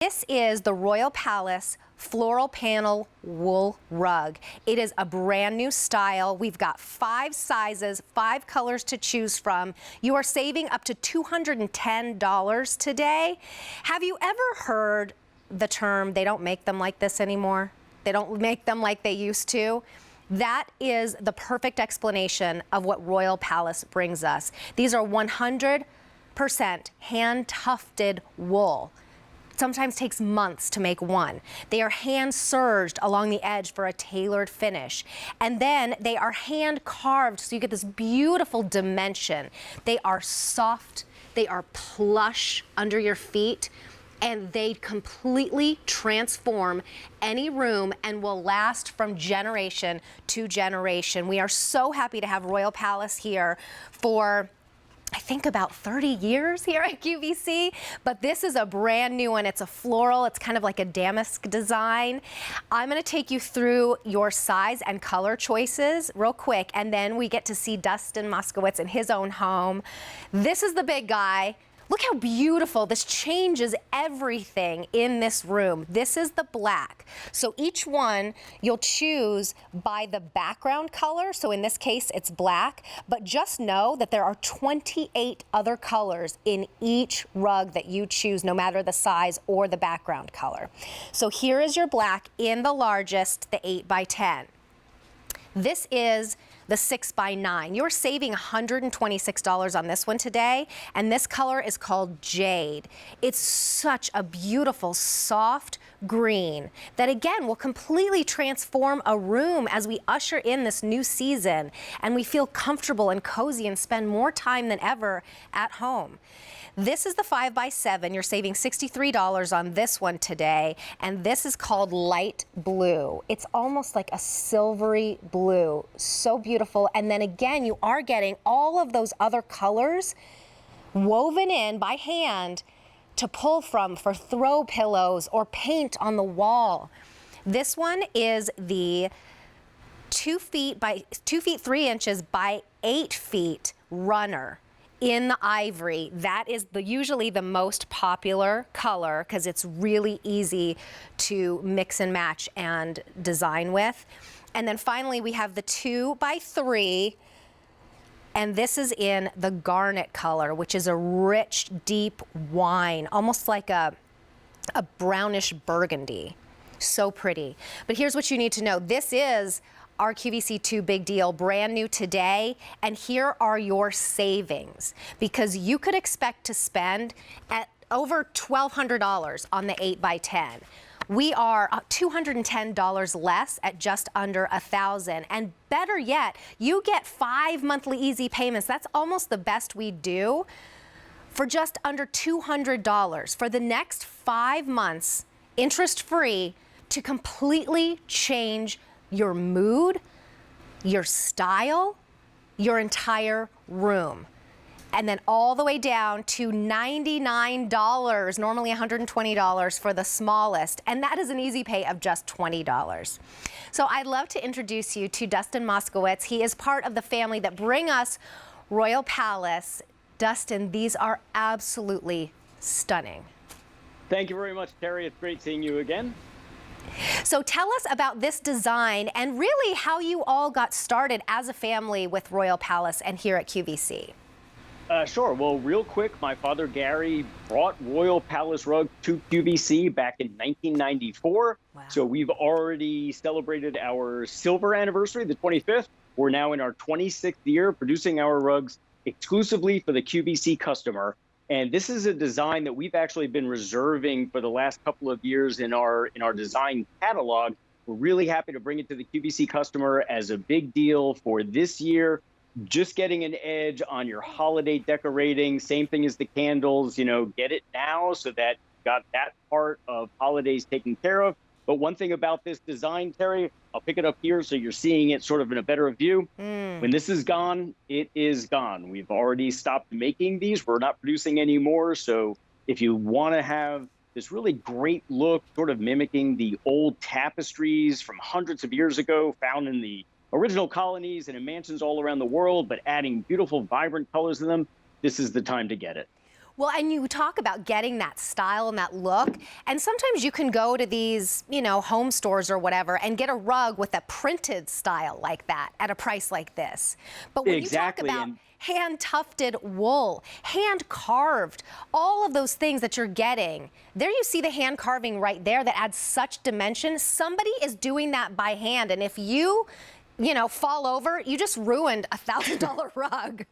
This is the Royal Palace Floral Panel Wool Rug. It is a brand new style. We've got 5 sizes, 5 colors to choose from. You are saving up to $210 today. Have you ever heard the term, they don't make them like this anymore? They don't make them like they used to? That is the perfect explanation of what Royal Palace brings us. These are 100% hand-tufted wool. Sometimes takes months to make one. They are hand serged along the edge for a tailored finish. And then they are hand carved so you get this beautiful dimension. They are soft, they are plush under your feet, and they completely transform any room and will last from generation to generation. We are so happy to have Royal Palace here for I think about 30 years here at QVC, but this is a brand new one. It's a floral, it's kind of like a damask design. I'm gonna take you through your size and color choices real quick, and then we get to see Dustin Moskowitz in his own home. This is the big guy. Look how beautiful. This changes everything in this room. This is the black. So each one you'll choose by the background color. So in this case, it's black, but just know that there are 28 other colors in each rug that you choose, no matter the size or the background color. So here is your black in the largest, the 8x10. This is the 6x9. You're saving $126 on this one today, and this color is called Jade. It's such a beautiful, soft green that, again, will completely transform a room as we usher in this new season, and we feel comfortable and cozy and spend more time than ever at home. This is the 5x7. You're saving $63 on this one today, and this is called light blue. It's almost like a silvery blue. So beautiful. And then again, you are getting all of those other colors woven in by hand to pull from for throw pillows or paint on the wall. This one is the 2 feet 3 inches by 8 feet runner in the ivory. That is usually the most popular color because it's really easy to mix and match and design with. And then finally we have the 2x3, and this is in the garnet color, which is a rich, deep wine, almost like a brownish burgundy. So pretty. But here's what you need to know. This is our QVC2 big deal, brand new today, and here are your savings, because you could expect to spend at over $1,200 on the 8x10. We are $210 less at just under $1,000, and better yet, you get 5 monthly easy payments. That's almost the best we do for just under $200 for the next 5 months, interest-free, to completely change your mood, your style, your entire room. And then all the way down to $99, normally $120 for the smallest. And that is an easy pay of just $20. So I'd love to introduce you to Dustin Moskowitz. He is part of the family that bring us Royal Palace. Dustin, these are absolutely stunning. Thank you very much, Terry. It's great seeing you again. So tell us about this design and really how you all got started as a family with Royal Palace and here at QVC. Sure. Well, real quick, my father, Gary, brought Royal Palace Rug to QVC back in 1994. Wow. So we've already celebrated our silver anniversary, the 25th. We're now in our 26th year producing our rugs exclusively for the QVC customer. And this is a design that we've actually been reserving for the last couple of years in our design catalog. We're really happy to bring it to the QVC customer as a big deal for this year. Just getting an edge on your holiday decorating. Same thing as the candles, get it now so that you got that part of holidays taken care of. But one thing about this design, Terry, I'll pick it up here so you're seeing it sort of in a better view. When this is gone, it is gone. We've already stopped making these. We're not producing anymore. So if you want to have this really great look, sort of mimicking the old tapestries from hundreds of years ago found in the original colonies and in mansions all around the world, but adding beautiful, vibrant colors to them, this is the time to get it. Well, and you talk about getting that style and that look, and sometimes you can go to these, home stores or whatever and get a rug with a printed style like that at a price like this. But when Exactly. you talk about hand-tufted wool, hand-carved, all of those things that you're getting, there you see the hand carving right there that adds such dimension. Somebody is doing that by hand, and if you fall over, you just ruined a $1,000 rug.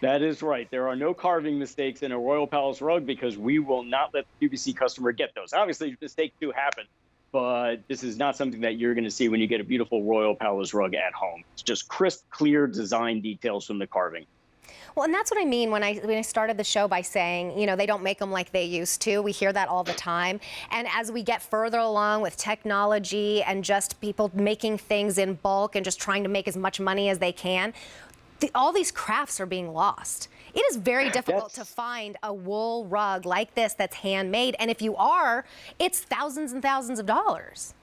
That is right. There are no carving mistakes in a Royal Palace rug because we will not let the QVC customer get those. Obviously, mistakes do happen, but this is not something that you're going to see when you get a beautiful Royal Palace rug at home. It's just crisp, clear design details from the carving. Well, and that's what I mean when I started the show by saying, they don't make them like they used to. We hear that all the time. And as we get further along with technology and just people making things in bulk and just trying to make as much money as they can, all these crafts are being lost. It is very difficult to find a wool rug like this that's handmade. And if you are, it's thousands and thousands of dollars.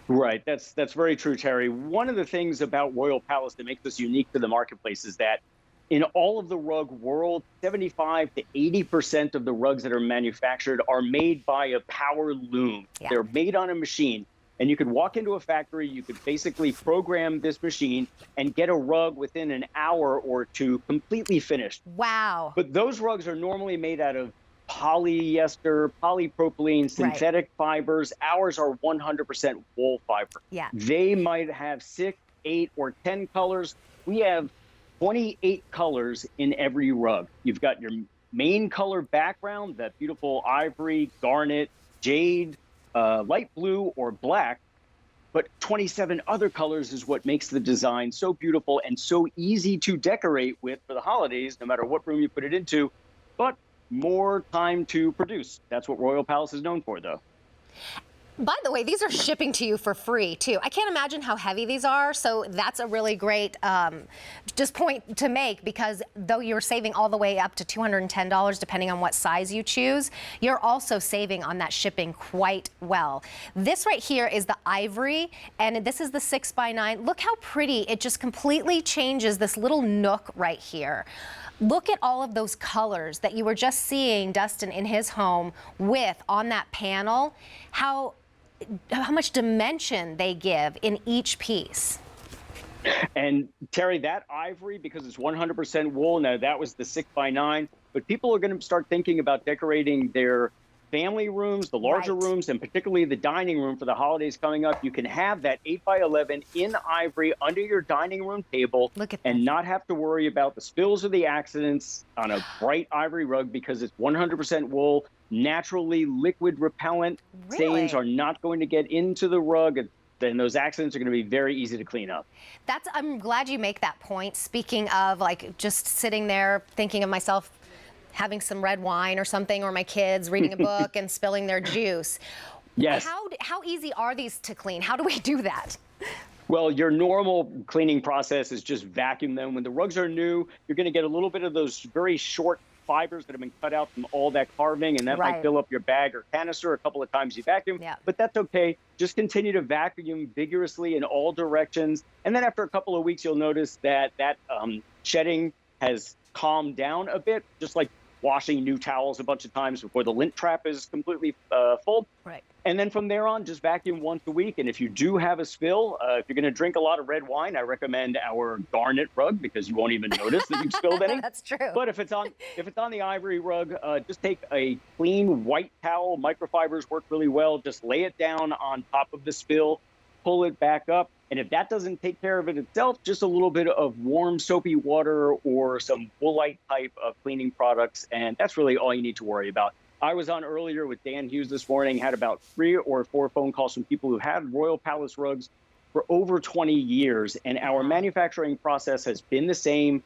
Right. That's very true, Terry. One of the things about Royal Palace that makes us unique to the marketplace is that in all of the rug world, 75 to 80% of the rugs that are manufactured are made by a power loom. Yeah. They're made on a machine. And you could walk into a factory, you could basically program this machine and get a rug within an hour or two completely finished. Wow. But those rugs are normally made out of polyester, polypropylene, synthetic fibers. Ours are 100% wool fiber. Yeah. They might have 6, 8, or 10 colors. We have 28 colors in every rug. You've got your main color background, that beautiful ivory, garnet, jade, light blue or black, but 27 other colors is what makes the design so beautiful and so easy to decorate with for the holidays, no matter what room you put it into, but more time to produce. That's what Royal Palace is known for, though. By the way, these are shipping to you for free, too. I can't imagine how heavy these are, so that's a really great just point to make, because though you're saving all the way up to $210, depending on what size you choose, you're also saving on that shipping quite well. This right here is the ivory, and this is the 6x9. Look how pretty. It just completely changes this little nook right here. Look at all of those colors that you were just seeing Dustin in his home with on that panel, how much dimension they give in each piece. And Terry, that ivory, because it's 100% wool, now that was the 6x9, but people are going to start thinking about decorating their family rooms, the larger rooms, and particularly the dining room for the holidays coming up. You can have that 8x11 in ivory under your dining room table and not have to worry about the spills or the accidents on a bright ivory rug, because it's 100% wool, naturally liquid repellent. Stains are not going to get into the rug. Then those accidents are going to be very easy to clean up. I'm glad you make that point. Speaking of just sitting there thinking of myself having some red wine or something, or my kids reading a book and spilling their juice. Yes. How easy are these to clean? How do we do that? Well, your normal cleaning process is just vacuum them. When the rugs are new, you're going to get a little bit of those very short fibers that have been cut out from all that carving, and that might fill up your bag or canister a couple of times you vacuum. Yeah. But that's okay. Just continue to vacuum vigorously in all directions. And then after a couple of weeks, you'll notice that shedding has calmed down a bit, just like washing new towels a bunch of times before the lint trap is completely full. Right. And then from there on, just vacuum once a week. And if you do have a spill, if you're going to drink a lot of red wine, I recommend our garnet rug, because you won't even notice that you've spilled any. That's true. But if it's on the ivory rug, just take a clean white towel. Microfibers work really well. Just lay it down on top of the spill, pull it back up. And if that doesn't take care of it itself, just a little bit of warm soapy water or some Woolite type of cleaning products. And that's really all you need to worry about. I was on earlier with Dan Hughes this morning, had about 3 or 4 phone calls from people who had Royal Palace rugs for over 20 years. And our manufacturing process has been the same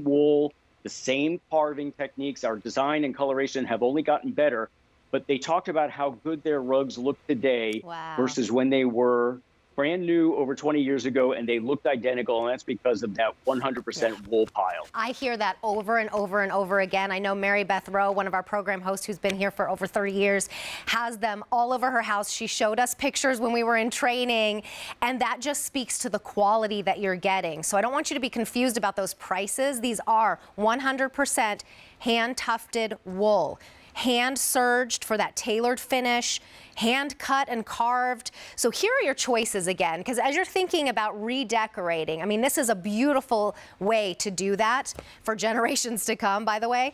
wool, the same carving techniques. Our design and coloration have only gotten better. But they talked about how good their rugs look today versus when they were brand new over 20 years ago, and they looked identical, and that's because of that 100% wool pile. I hear that over and over and over again. I know Mary Beth Rowe, one of our program hosts who's been here for over 30 years, has them all over her house. She showed us pictures when we were in training, and that just speaks to the quality that you're getting. So I don't want you to be confused about those prices. These are 100% hand-tufted wool, hand serged for that tailored finish, hand cut and carved. So here are your choices again, because as you're thinking about redecorating, I mean, this is a beautiful way to do that for generations to come, by the way.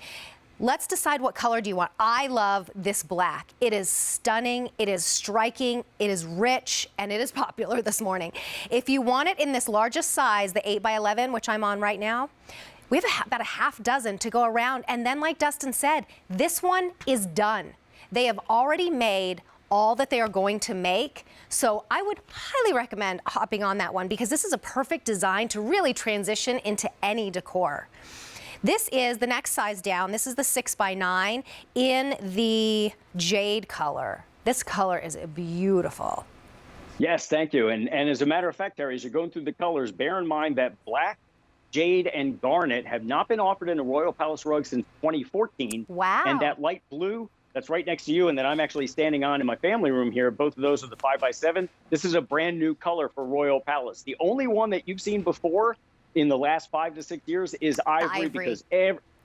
Let's decide what color do you want. I love this black. It is stunning, it is striking, it is rich, and it is popular this morning. If you want it in this largest size, the 8x11, which I'm on right now, we have about a half dozen to go around. And then like Dustin said, this one is done. They have already made all that they are going to make. So I would highly recommend hopping on that one because this is a perfect design to really transition into any decor. This is the next size down. This is the 6x9 in the jade color. This color is beautiful. Yes, thank you. And as a matter of fact, Terry, as you're going through the colors, bear in mind that black, jade, and garnet have not been offered in a Royal Palace rug since 2014. Wow. And that light blue that's right next to you and that I'm actually standing on in my family room here, both of those are the 5x7. This is a brand new color for Royal Palace. The only one that you've seen before in the last 5 to 6 years is ivory. Because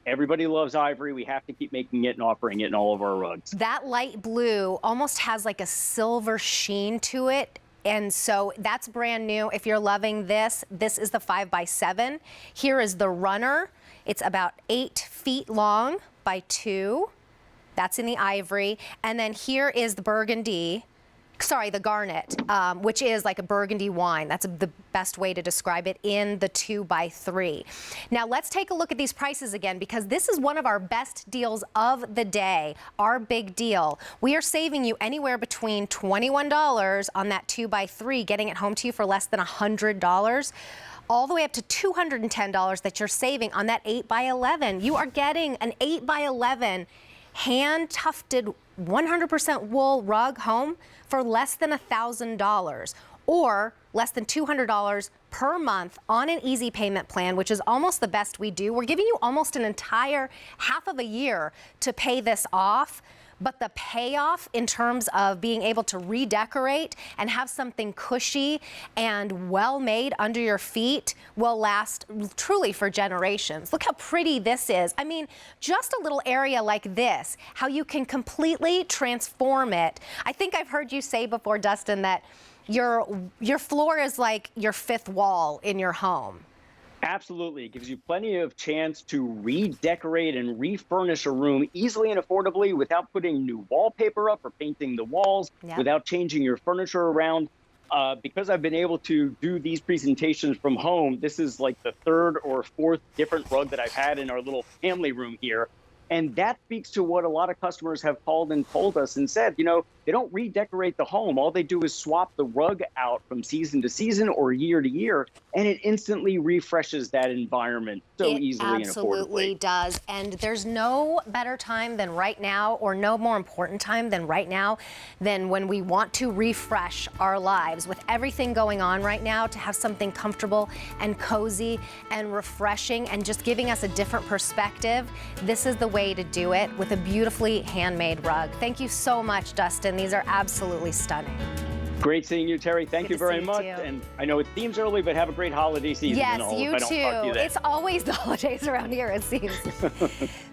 everybody loves ivory. We have to keep making it and offering it in all of our rugs. That light blue almost has like a silver sheen to it. And so that's brand new. If you're loving this, this is the 5x7. Here is the runner. It's about 8 feet long by 2. That's in the ivory. And then here is the burgundy, the garnet, which is like a burgundy wine. That's the best way to describe it in the 2x3. Now let's take a look at these prices again because this is one of our best deals of the day, our big deal. We are saving you anywhere between $21 on that 2x3, getting it home to you for less than $100. All the way up to $210 that you're saving on that 8x11. You are getting an 8x11 hand-tufted 100% wool rug home for less than $1,000 or less than $200 per month on an easy payment plan, which is almost the best we do. We're giving you almost an entire half of a year to pay this off. But the payoff in terms of being able to redecorate and have something cushy and well-made under your feet will last truly for generations. Look how pretty this is. I mean, just a little area like this, how you can completely transform it. I think I've heard you say before, Dustin, that your floor is like your fifth wall in your home. Absolutely. It gives you plenty of chance to redecorate and refurnish a room easily and affordably without putting new wallpaper up or painting the walls, without changing your furniture around. Because I've been able to do these presentations from home, this is like the 3rd or 4th different rug that I've had in our little family room here. And that speaks to what a lot of customers have called and told us and said, you know, they don't redecorate the home. All they do is swap the rug out from season to season or year to year, and it instantly refreshes that environment so easily and affordably. It absolutely does. And there's no better time than right now, or no more important time than right now, than when we want to refresh our lives. With everything going on right now, to have something comfortable and cozy and refreshing and just giving us a different perspective, this is the way to do it with a beautifully handmade rug. Thank you so much, Dustin. These are absolutely stunning. Great seeing you, Terry. Thank you very much. And I know it seems early, but have a great holiday season. Yes, you too. It's always the holidays around here, it seems.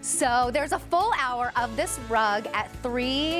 So there's a full hour of this rug at $3.